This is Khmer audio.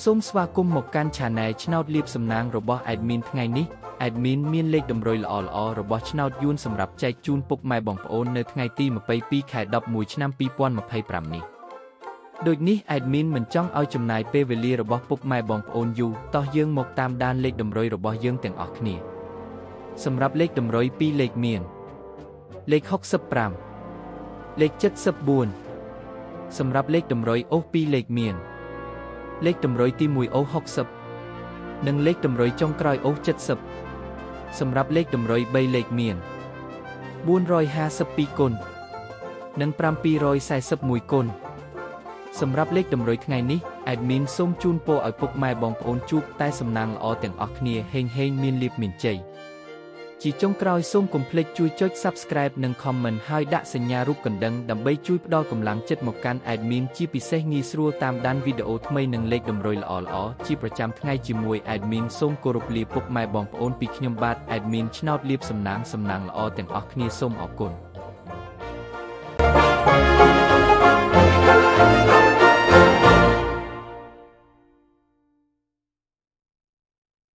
សូមស្វាគមន៍មកកាន់ Channel ឆ្នោតលាភសំណាងរបស់ Admin ថ្ងៃនេះ Admin មានលេខតម្រុយល្អៗរបស់ឆ្នោតយួនសម្រាប់ចែកជូនពុកម៉ែបងប្អូននៅថ្ងៃទី22 ខែ 11 ឆ្នាំ 2025 នេះដូចនេះ Admin មិនចង់ឲ្យចំណាយពេលវេលារបស់ពុកម៉ែបងប្អូនយូរតោះយើងមកតាមដានលេខតម្រុយរបស់យើងទាំងអស់គ្នាសម្រាប់លេខតម្រុយ2លេខមានលេខ65លេខ74សម្រាប់លេខតម្រុយអូស2លេខមានលេខតម្រុយទី1អូស60និងលេខតម្រុយចុងក្រោយអូស70សម្រាប់លេខតម្រុយ3លេខមាន452គុណនិង741គុណសម្រាប់លេខតម្រុយថ្ងៃនេះ Admin សូមជូនពរឲ្យពុកម៉ែបងប្អូនជួបតែសំណាងល្អទាំងអស់គ្នាហេងមានលាភមានជ័យជាចុងក្រោយសូមកុំភ្លេចជួយចុច Subscribe និង Comment ហើយដាក់សញ្ញារូបកណ្ដឹងដើម្បីជួយផ្ដល់កម្លាំងចិត្តមកកាន់ Admin ជាពិសេសងាយស្រួលតាមដានវីដេអូថ្មីនិងលេខតម្រុយល្អៗជាប្រចាំថ្ងៃជាមួយ Admin សូមគោរពលាពុកម៉ែបងប្អូនពីខ្ញុំបាទ Admin ឆ្នោតលាភសំណាងល្អទាំងអស់គ្នាសូមអរគុណ